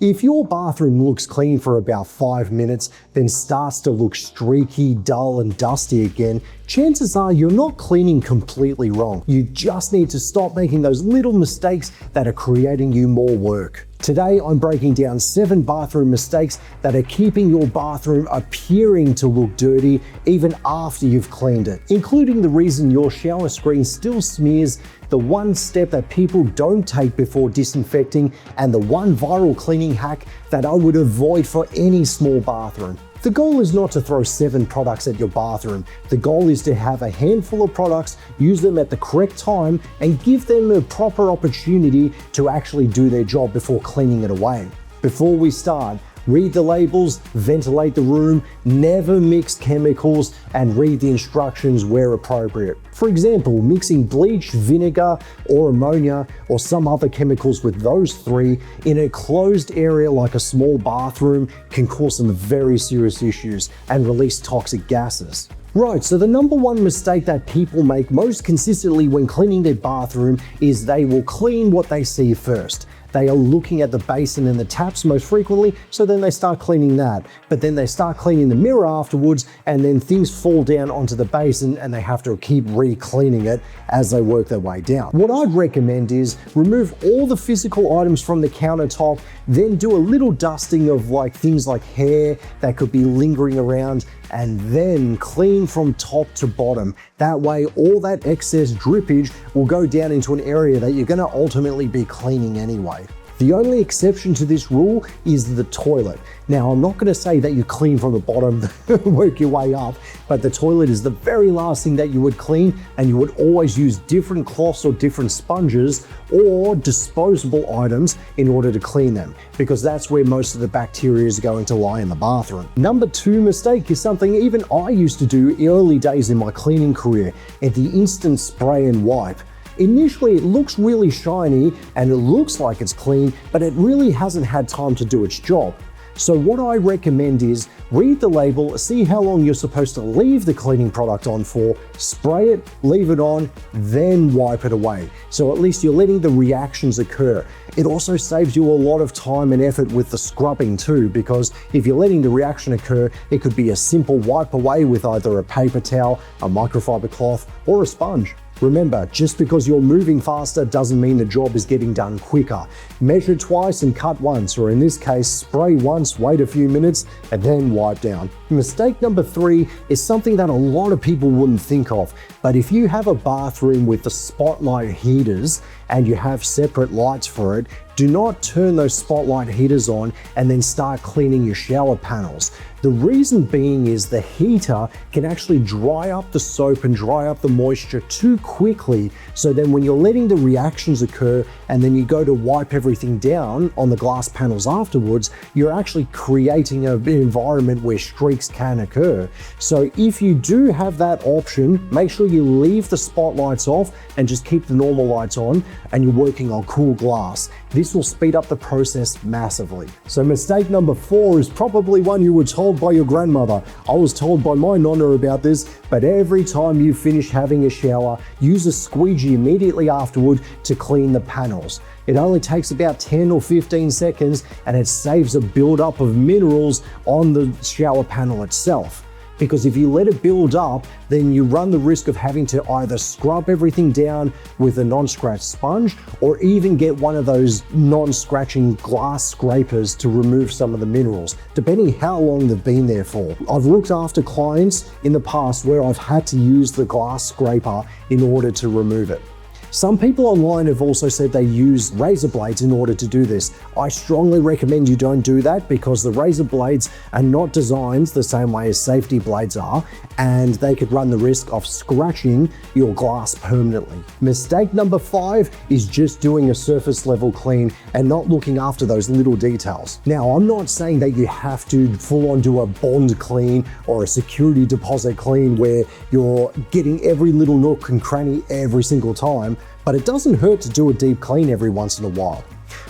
If your bathroom looks clean for about 5 minutes, then starts to look streaky, dull, and dusty again, chances are you're not cleaning completely wrong. You just need to stop making those little mistakes that are creating you more work. Today, I'm breaking down 7 bathroom mistakes that are keeping your bathroom appearing to look dirty even after you've cleaned it, including the reason your shower screen still smears, the one step that people don't take before disinfecting, and the one viral cleaning hack that I would avoid for any small bathroom. The goal is not to throw 7 products at your bathroom. The goal is to have a handful of products, use them at the correct time, and give them a proper opportunity to actually do their job before cleaning it away. Before we start, read the labels, ventilate the room, never mix chemicals, and read the instructions where appropriate. For example, mixing bleach, vinegar, or ammonia, or some other chemicals with those 3 in a closed area like a small bathroom can cause some very serious issues and release toxic gases. Right, so the number 1 mistake that people make most consistently when cleaning their bathroom is they will clean what they see first. They are looking at the basin and the taps most frequently, so then they start cleaning that. But then they start cleaning the mirror afterwards, and then things fall down onto the basin and they have to keep re-cleaning it as they work their way down. What I'd recommend is remove all the physical items from the countertop, then do a little dusting of things like hair that could be lingering around, and then clean from top to bottom. That way, all that excess drippage will go down into an area that you're gonna ultimately be cleaning anyway. The only exception to this rule is the toilet. Now, I'm not going to say that you clean from the bottom, work your way up, but the toilet is the very last thing that you would clean, and you would always use different cloths or different sponges or disposable items in order to clean them, because that's where most of the bacteria is going to lie in the bathroom. Number 2 mistake is something even I used to do early days in my cleaning career, and the instant spray and wipe. Initially, it looks really shiny and it looks like it's clean, but it really hasn't had time to do its job. So what I recommend is read the label, see how long you're supposed to leave the cleaning product on for, spray it, leave it on, then wipe it away. So at least you're letting the reactions occur. It also saves you a lot of time and effort with the scrubbing too, because if you're letting the reaction occur, it could be a simple wipe away with either a paper towel, a microfiber cloth, or a sponge. Remember, just because you're moving faster doesn't mean the job is getting done quicker. Measure twice and cut once, or in this case, spray once, wait a few minutes, and then wipe down. Mistake number 3 is something that a lot of people wouldn't think of, but if you have a bathroom with the spotlight heaters and you have separate lights for it, do not turn those spotlight heaters on and then start cleaning your shower panels. The reason being is the heater can actually dry up the soap and dry up the moisture too quickly, so then when you're letting the reactions occur and then you go to wipe everything down on the glass panels afterwards, you're actually creating an environment where streaks can occur. So if you do have that option, make sure you leave the spotlights off and just keep the normal lights on, and you're working on cool glass. This will speed up the process massively. So mistake number 4 is probably one you were told by your grandmother. I was told by my nonna about this, but every time you finish having a shower, use a squeegee immediately afterward to clean the panels. It only takes about 10 or 15 seconds, and it saves a buildup of minerals on the shower panel itself. Because if you let it build up, then you run the risk of having to either scrub everything down with a non-scratch sponge, or even get one of those non-scratching glass scrapers to remove some of the minerals, depending how long they've been there for. I've looked after clients in the past where I've had to use the glass scraper in order to remove it. Some people online have also said they use razor blades in order to do this. I strongly recommend you don't do that, because the razor blades are not designed the same way as safety blades are, and they could run the risk of scratching your glass permanently. Mistake number 5 is just doing a surface level clean and not looking after those little details. Now, I'm not saying that you have to full on do a bond clean or a security deposit clean where you're getting every little nook and cranny every single time, but it doesn't hurt to do a deep clean every once in a while.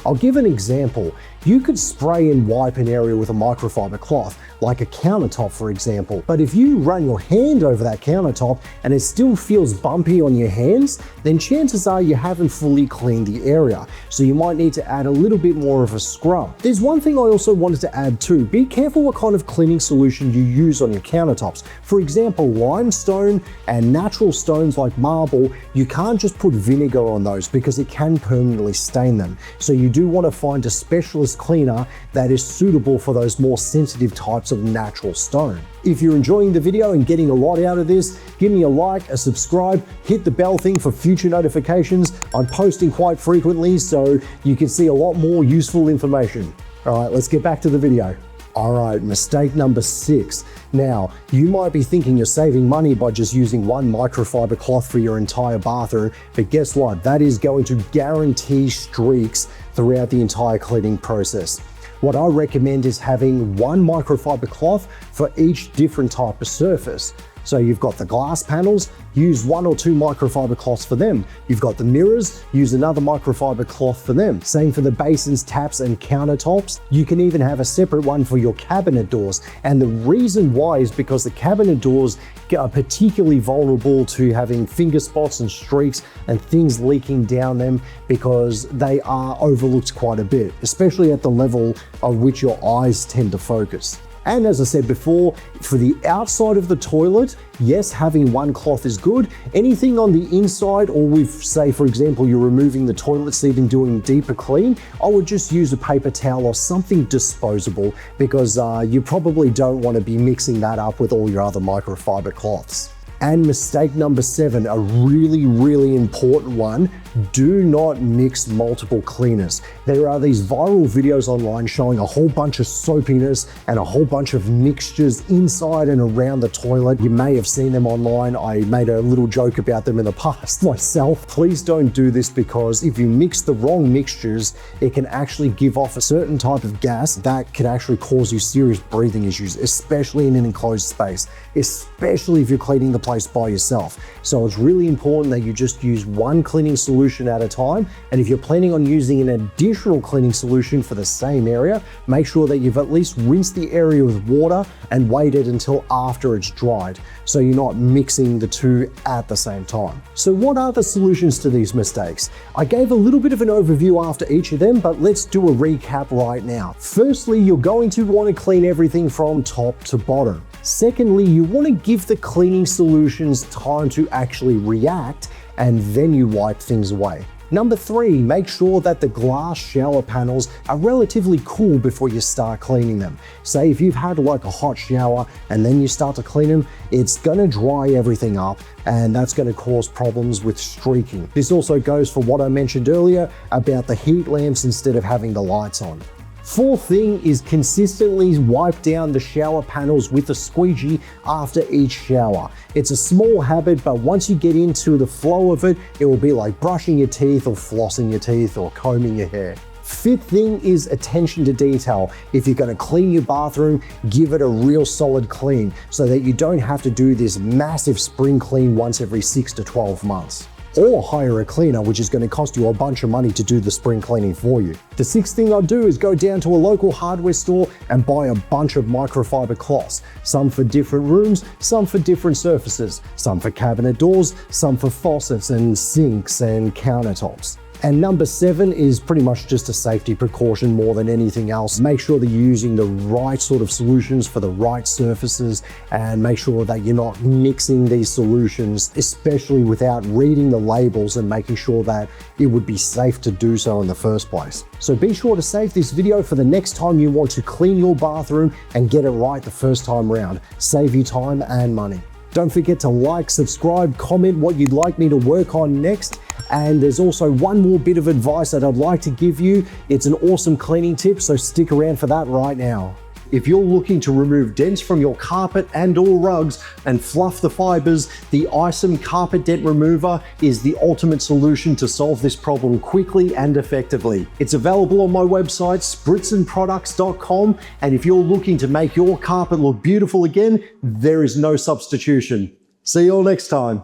I'll give an example. You could spray and wipe an area with a microfiber cloth, like a countertop for example. But if you run your hand over that countertop and it still feels bumpy on your hands, then chances are you haven't fully cleaned the area. So you might need to add a little bit more of a scrub. There's one thing I also wanted to add too. Be careful what kind of cleaning solution you use on your countertops. For example, limestone and natural stones like marble, you can't just put vinegar on those because it can permanently stain them. So you do want to find a specialist cleaner that is suitable for those more sensitive types of natural stone. If you're enjoying the video and getting a lot out of this, give me a like, a subscribe, hit the bell thing for future notifications. I'm posting quite frequently, so you can see a lot more useful information. All right, let's get back to the video. All right, mistake number 6. Now, you might be thinking you're saving money by just using one microfiber cloth for your entire bathroom, but guess what? That is going to guarantee streaks throughout the entire cleaning process. What I recommend is having one microfiber cloth for each different type of surface. So you've got the glass panels, use 1 or 2 microfiber cloths for them. You've got the mirrors, use another microfiber cloth for them. Same for the basins, taps, and countertops. You can even have a separate one for your cabinet doors. And the reason why is because the cabinet doors are particularly vulnerable to having finger spots and streaks and things leaking down them because they are overlooked quite a bit, especially at the level of which your eyes tend to focus. And as I said before, for the outside of the toilet, yes, having one cloth is good. Anything on the inside, or with, say, for example, you're removing the toilet seat and doing deeper clean, I would just use a paper towel or something disposable because you probably don't want to be mixing that up with all your other microfiber cloths. And mistake number 7, a really, really important one, do not mix multiple cleaners. There are these viral videos online showing a whole bunch of soapiness and a whole bunch of mixtures inside and around the toilet. You may have seen them online. I made a little joke about them in the past myself. Please don't do this because if you mix the wrong mixtures, it can actually give off a certain type of gas that can actually cause you serious breathing issues, especially in an enclosed space, especially if you're cleaning the place by yourself. So it's really important that you just use one cleaning solution at a time. And if you're planning on using an additional cleaning solution for the same area, make sure that you've at least rinsed the area with water and waited until after it's dried, so you're not mixing the two at the same time. So what are the solutions to these mistakes? I gave a little bit of an overview after each of them, but let's do a recap right now. Firstly, you're going to want to clean everything from top to bottom. Secondly, you want to give the cleaning solutions time to actually react, and then you wipe things away. Number 3, make sure that the glass shower panels are relatively cool before you start cleaning them. Say if you've had like a hot shower and then you start to clean them, it's gonna dry everything up and that's gonna cause problems with streaking. This also goes for what I mentioned earlier about the heat lamps instead of having the lights on. Fourth thing is consistently wipe down the shower panels with a squeegee after each shower. It's a small habit, but once you get into the flow of it, it will be like brushing your teeth or flossing your teeth or combing your hair. Fifth thing is attention to detail. If you're going to clean your bathroom, give it a real solid clean so that you don't have to do this massive spring clean once every 6 to 12 months. Or hire a cleaner, which is going to cost you a bunch of money to do the spring cleaning for you. The 6th thing I'd do is go down to a local hardware store and buy a bunch of microfiber cloths. Some for different rooms, some for different surfaces, some for cabinet doors, some for faucets and sinks and countertops. And number 7 is pretty much just a safety precaution more than anything else. Make sure that you're using the right sort of solutions for the right surfaces and make sure that you're not mixing these solutions, especially without reading the labels and making sure that it would be safe to do so in the first place. So be sure to save this video for the next time you want to clean your bathroom and get it right the first time round. Save you time and money. Don't forget to like, subscribe, comment what you'd like me to work on next. And there's also one more bit of advice that I'd like to give you. It's an awesome cleaning tip, so stick around for that right now. If you're looking to remove dents from your carpet and/or rugs and fluff the fibers, the Isom Carpet Dent Remover is the ultimate solution to solve this problem quickly and effectively. It's available on my website, spritzenproducts.com, and if you're looking to make your carpet look beautiful again, there is no substitution. See you all next time.